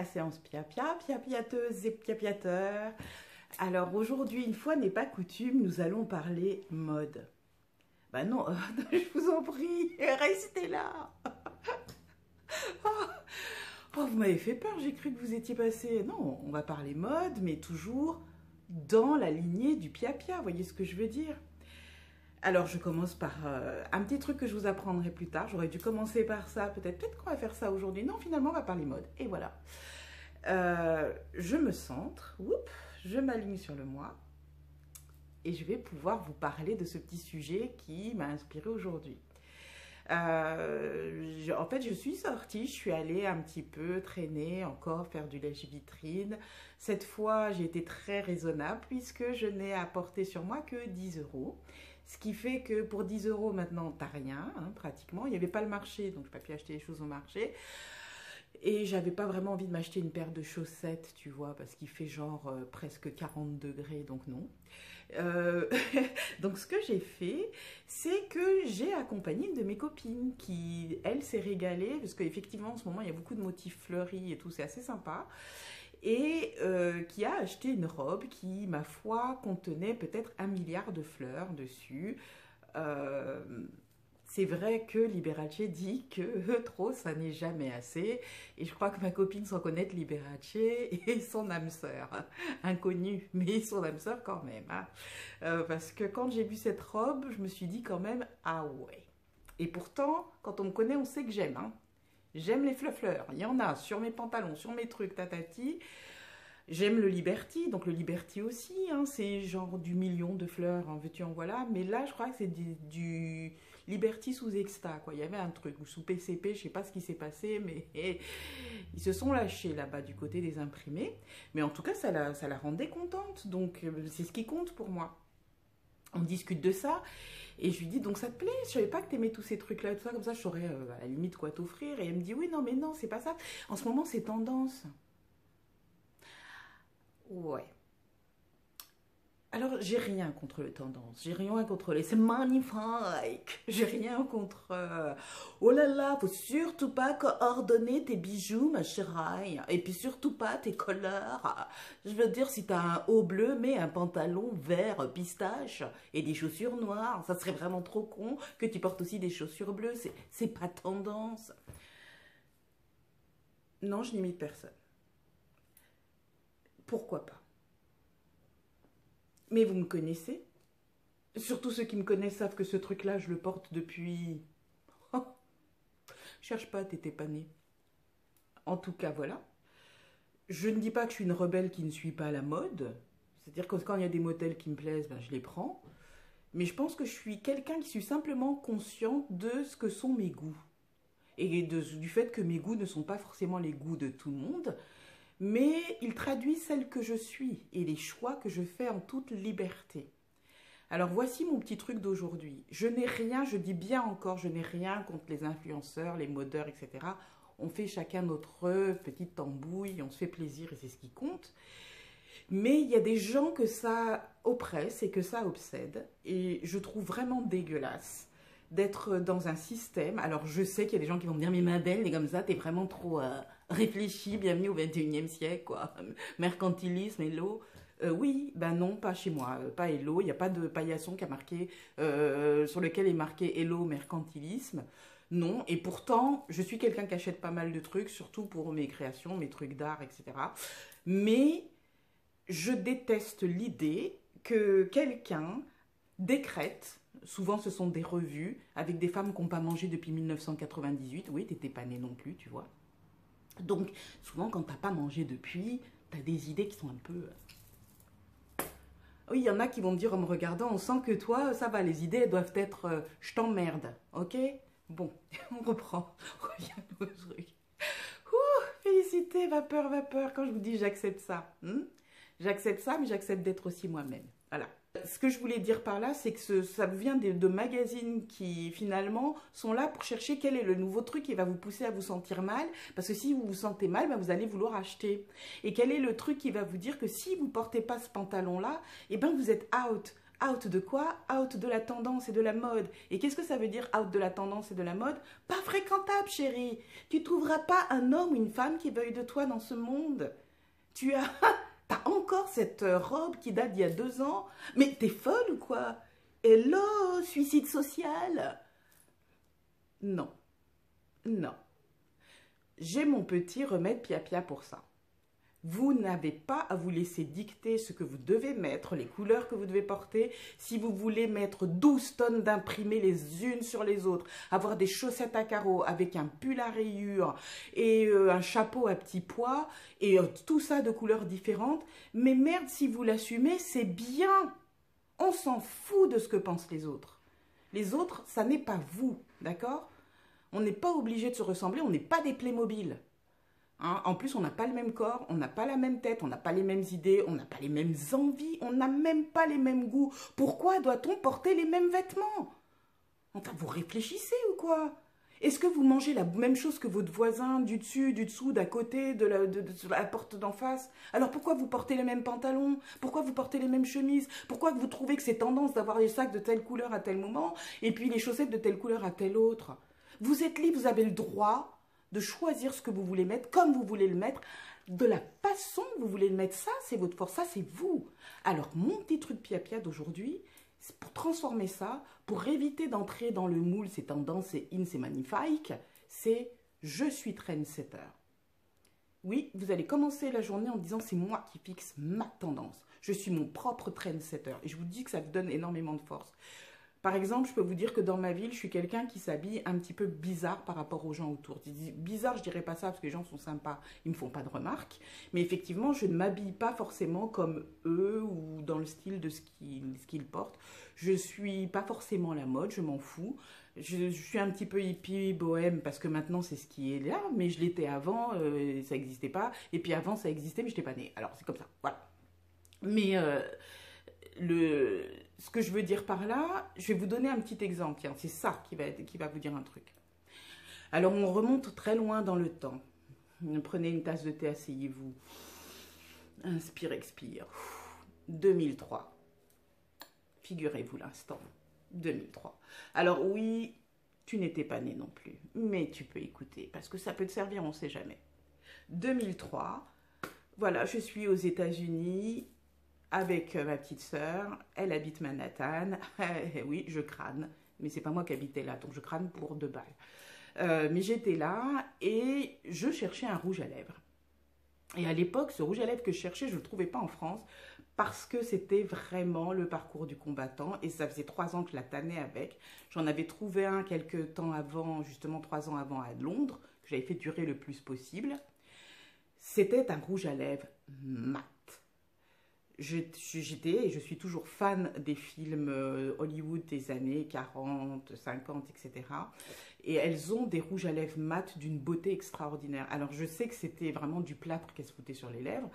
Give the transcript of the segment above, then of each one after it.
ma séance piapia, piapiateuse et piapiateur. Alors aujourd'hui, une fois n'est pas coutume, nous allons parler mode. Bah non, je vous en prie, restez là. Oh, vous m'avez fait peur, j'ai cru que vous étiez passé. Non, on va parler mode, mais toujours dans la lignée du piapia, vous voyez ce que je veux dire? Alors, je commence par un petit truc que je vous apprendrai plus tard. J'aurais dû commencer par ça, peut-être qu'on va faire ça aujourd'hui. Non, finalement, on va parler mode. Et voilà. Je me centre, je m'aligne sur le moi. Et je vais pouvoir vous parler de ce petit sujet qui m'a inspiré aujourd'hui. En fait, je suis sortie, je suis allée un petit peu traîner, encore faire du lèche-vitrine. Cette fois, j'ai été très raisonnable puisque je n'ai apporté sur moi que 10 €. Ce qui fait que pour 10 € maintenant, t'as rien, hein, pratiquement. Il n'y avait pas le marché, donc je n'ai pas pu acheter les choses au marché. Et j'avais pas vraiment envie de m'acheter une paire de chaussettes, tu vois, parce qu'il fait genre presque 40 degrés, donc non. Donc ce que j'ai fait, c'est que j'ai accompagné une de mes copines qui, elle, s'est régalée, parce qu'effectivement, en ce moment, il y a beaucoup de motifs fleuris et tout, c'est assez sympa. Et qui a acheté une robe qui, ma foi, contenait peut-être 1 milliard de fleurs dessus. C'est vrai que Liberace dit que trop, ça n'est jamais assez. Et je crois que ma copine sans connaître Liberace et son âme sœur. Inconnue, mais son âme sœur quand même. Hein. Parce que quand j'ai vu cette robe, je me suis dit quand même, ah ouais. Et pourtant, quand on me connaît, on sait que j'aime. Hein. J'aime les fleurs. Il y en a sur mes pantalons, sur mes trucs, tatati. J'aime le Liberty, donc le Liberty aussi, hein, c'est genre du million de fleurs, en veux-tu en voilà. Mais là, je crois que c'est du Liberty sous Exta, quoi. Il y avait un truc, ou sous PCP, je sais pas ce qui s'est passé, mais ils se sont lâchés là-bas du côté des imprimés. Mais en tout cas, ça la rendait contente, donc c'est ce qui compte pour moi. On discute de ça, et je lui dis, donc ça te plaît? Je savais pas que t'aimais tous ces trucs-là et tout ça, comme ça je saurais à la limite quoi t'offrir. Et elle me dit, oui, non, mais non, c'est pas ça. En ce moment, c'est tendance. Ouais. Alors, j'ai rien contre les tendances, j'ai rien contre les... C'est magnifique. J'ai rien contre... oh là là, faut surtout pas coordonner tes bijoux, ma chérie. Et puis surtout pas tes couleurs. Je veux dire, si t'as un haut bleu, mais un pantalon vert pistache et des chaussures noires, ça serait vraiment trop con que tu portes aussi des chaussures bleues. C'est pas tendance. Non, je n'imite personne. Pourquoi pas? Mais vous me connaissez. Surtout ceux qui me connaissent savent que ce truc-là, je le porte depuis... Oh, cherche pas à t'épaner. En tout cas, voilà. Je ne dis pas que je suis une rebelle qui ne suit pas la mode. C'est-à-dire que quand il y a des modèles qui me plaisent, ben, je les prends. Mais je pense que je suis quelqu'un qui suis simplement consciente de ce que sont mes goûts. Et du fait que mes goûts ne sont pas forcément les goûts de tout le monde. Mais il traduit celle que je suis et les choix que je fais en toute liberté. Alors voici mon petit truc d'aujourd'hui. Je n'ai rien, je dis bien encore, je n'ai rien contre les influenceurs, les modeurs, etc. On fait chacun notre petite tambouille, on se fait plaisir et c'est ce qui compte. Mais il y a des gens que ça oppresse et que ça obsède. Et je trouve vraiment dégueulasse d'être dans un système. Alors je sais qu'il y a des gens qui vont me dire, mais Madeleine, t'es comme ça, t'es vraiment trop réfléchie, bienvenue au 21e siècle, quoi. Mercantilisme, hello. Oui, ben non, pas chez moi, pas hello. Il n'y a pas de paillasson qui a marqué, sur lequel est marqué hello mercantilisme. Non, et pourtant, je suis quelqu'un qui achète pas mal de trucs, surtout pour mes créations, mes trucs d'art, etc. Mais je déteste l'idée que quelqu'un décrète, souvent ce sont des revues, avec des femmes qui n'ont pas mangé depuis 1998. Oui, t'étais pas née non plus, tu vois. Donc, souvent, quand t'as pas mangé depuis, t'as des idées qui sont un peu... Oui, il y en a qui vont me dire en me regardant, on sent que toi, ça va, les idées, elles doivent être je t'emmerde, ok? Bon, on reprend, on revient au truc. Ouh, félicité, vapeur, vapeur, quand je vous dis j'accepte ça. J'accepte ça, mais j'accepte d'être aussi moi-même. Voilà. Ce que je voulais dire par là, c'est que ça vient de magazines qui, finalement, sont là pour chercher quel est le nouveau truc qui va vous pousser à vous sentir mal. Parce que si vous vous sentez mal, ben vous allez vouloir acheter. Et quel est le truc qui va vous dire que si vous ne portez pas ce pantalon-là, eh ben vous êtes out. Out de quoi? Out de la tendance et de la mode. Et qu'est-ce que ça veut dire out de la tendance et de la mode? Pas fréquentable, chérie. Tu trouveras pas un homme ou une femme qui veuille de toi dans ce monde. Tu as... T'as encore cette robe qui date d'il y a 2 ans? Mais t'es folle ou quoi? Hello, suicide social? Non, non. J'ai mon petit remède pia-pia pour ça. Vous n'avez pas à vous laisser dicter ce que vous devez mettre, les couleurs que vous devez porter. Si vous voulez mettre 12 tonnes d'imprimés les unes sur les autres, avoir des chaussettes à carreaux avec un pull à rayures et un chapeau à petits pois et tout ça de couleurs différentes, mais merde, si vous l'assumez, c'est bien. On s'en fout de ce que pensent les autres. Les autres, ça n'est pas vous, d'accord? On n'est pas obligé de se ressembler, on n'est pas des Playmobil. Hein, en plus, on n'a pas le même corps, on n'a pas la même tête, on n'a pas les mêmes idées, on n'a pas les mêmes envies, on n'a même pas les mêmes goûts. Pourquoi doit-on porter les mêmes vêtements? Enfin, vous réfléchissez ou quoi? Est-ce que vous mangez la même chose que votre voisin du dessus, du dessous, d'à côté, de la porte d'en face? Alors pourquoi vous portez les mêmes pantalons? Pourquoi vous portez les mêmes chemises? Pourquoi vous trouvez que c'est tendance d'avoir les sacs de telle couleur à tel moment et puis les chaussettes de telle couleur à telle autre? Vous êtes libre, vous avez le droit de choisir ce que vous voulez mettre, comme vous voulez le mettre, de la façon que vous voulez le mettre. Ça, c'est votre force, ça, c'est vous. Alors, mon petit truc pia-pia d'aujourd'hui, c'est pour transformer ça, pour éviter d'entrer dans le moule, c'est tendance, c'est in, c'est magnifique, c'est je suis trendsetter. Oui, vous allez commencer la journée en disant c'est moi qui fixe ma tendance. Je suis mon propre trendsetter. Et je vous dis que ça vous donne énormément de force. Par exemple, je peux vous dire que dans ma ville, je suis quelqu'un qui s'habille un petit peu bizarre par rapport aux gens autour. Bizarre, je dirais pas ça parce que les gens sont sympas, ils me font pas de remarques. Mais effectivement, je ne m'habille pas forcément comme eux ou dans le style de ce qu'ils portent. Je suis pas forcément la mode, je m'en fous. Je suis un petit peu hippie, bohème, parce que maintenant c'est ce qui est là, mais je l'étais avant, ça n'existait pas. Et puis avant, ça existait, mais je n'étais pas née. Alors c'est comme ça, voilà. Mais... ce que je veux dire par là, je vais vous donner un petit exemple. Tiens, c'est ça qui va vous dire un truc. Alors, on remonte très loin dans le temps. Prenez une tasse de thé, asseyez-vous. Inspire, expire. 2003. Figurez-vous l'instant. 2003. Alors oui, tu n'étais pas né non plus, mais tu peux écouter parce que ça peut te servir, on ne sait jamais. 2003, voilà, je suis aux États-Unis avec ma petite sœur, elle habite Manhattan. Oui, je crâne, mais c'est pas moi qui habitais là, donc je crâne pour 2 balles. Mais j'étais là et je cherchais un rouge à lèvres. Et à l'époque, ce rouge à lèvres que je cherchais, je ne le trouvais pas en France parce que c'était vraiment le parcours du combattant et ça faisait 3 ans que je la tannais avec. J'en avais trouvé un quelques temps avant, justement 3 ans avant à Londres, que j'avais fait durer le plus possible. C'était un rouge à lèvres mat. J'étais et je suis toujours fan des films Hollywood des années 40, 50, etc. Et elles ont des rouges à lèvres mat d'une beauté extraordinaire. Alors je sais que c'était vraiment du plâtre qu'elles se foutaient sur les lèvres,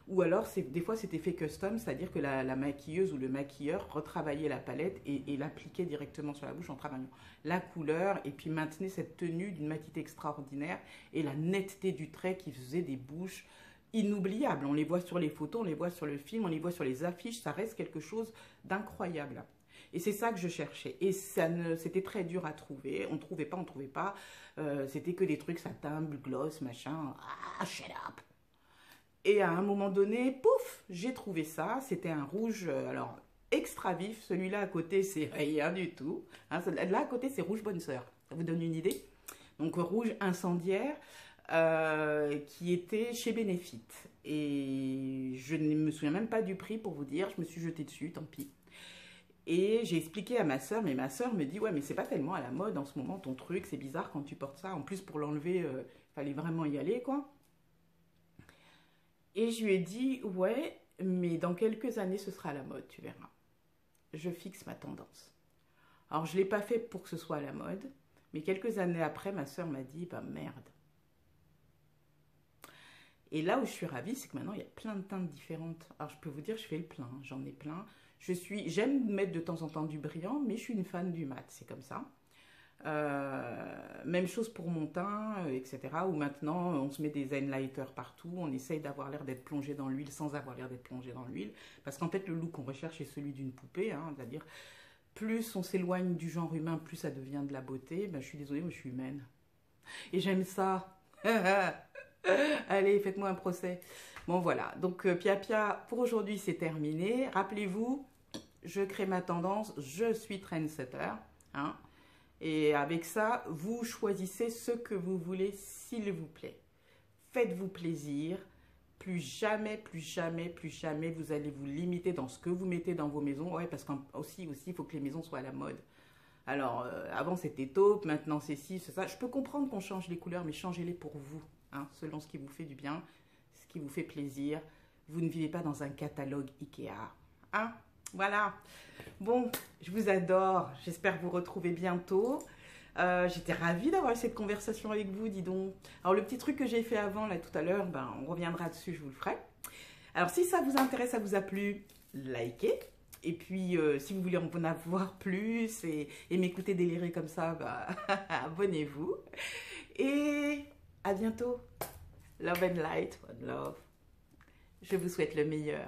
ou alors des fois c'était fait custom, c'est-à-dire que la maquilleuse ou le maquilleur retravaillait la palette et l'appliquait directement sur la bouche en travaillant la couleur et puis maintenait cette tenue d'une matité extraordinaire et la netteté du trait qui faisait des bouches inoubliables. On les voit sur les photos, on les voit sur le film, on les voit sur les affiches, ça reste quelque chose d'incroyable. Et c'est ça que je cherchais. Et c'était très dur à trouver. On ne trouvait pas. C'était que des trucs satin, gloss, machin. Ah, shut up. Et à un moment donné, pouf, j'ai trouvé ça. C'était un rouge, alors extra vif. Celui-là à côté, c'est rien du tout. Hein, là à côté, c'est rouge bonne sœur. Ça vous donne une idée? Donc rouge incendiaire. Qui était chez Benefit. Et je ne me souviens même pas du prix pour vous dire, je me suis jetée dessus, tant pis. Et j'ai expliqué à ma soeur, mais ma soeur me dit, ouais, mais c'est pas tellement à la mode en ce moment ton truc, c'est bizarre quand tu portes ça. En plus, pour l'enlever, il fallait vraiment y aller, quoi. Et je lui ai dit, ouais, mais dans quelques années, ce sera à la mode, tu verras. Je fixe ma tendance. Alors, je ne l'ai pas fait pour que ce soit à la mode, mais quelques années après, ma soeur m'a dit, bah merde. Et là où je suis ravie, c'est que maintenant, il y a plein de teintes différentes. Alors, je peux vous dire, je fais le plein, j'en ai plein. J'aime mettre de temps en temps du brillant, mais je suis une fan du mat, c'est comme ça. Même chose pour mon teint, etc. Où maintenant, on se met des Zen-lighters partout. On essaye d'avoir l'air d'être plongé dans l'huile sans avoir l'air d'être plongé dans l'huile. Parce qu'en fait, le look qu'on recherche est celui d'une poupée. Hein, c'est-à-dire, plus on s'éloigne du genre humain, plus ça devient de la beauté. Ben, je suis désolée, moi je suis humaine. Et j'aime ça. Allez, faites-moi un procès. Bon, voilà. Donc, Pia Pia, pour aujourd'hui, c'est terminé. Rappelez-vous, je crée ma tendance, je suis trendsetter. Hein. Et avec ça, vous choisissez ce que vous voulez, s'il vous plaît. Faites-vous plaisir. Plus jamais, plus jamais, plus jamais, vous allez vous limiter dans ce que vous mettez dans vos maisons. Ouais, parce qu'aussi, il faut que les maisons soient à la mode. Alors, avant c'était taupe, maintenant c'est ci, c'est ça. Je peux comprendre qu'on change les couleurs, mais changez-les pour vous, hein, selon ce qui vous fait du bien, ce qui vous fait plaisir. Vous ne vivez pas dans un catalogue Ikea. Hein? Voilà. Bon, je vous adore. J'espère vous retrouver bientôt. J'étais ravie d'avoir eu cette conversation avec vous, dis donc. Alors, le petit truc que j'ai fait avant, là, tout à l'heure, ben, on reviendra dessus, je vous le ferai. Alors, si ça vous intéresse, ça vous a plu, likez. Et puis, si vous voulez en avoir plus et m'écouter délirer comme ça, bah, abonnez-vous. Et à bientôt. Love and light, one love. Je vous souhaite le meilleur.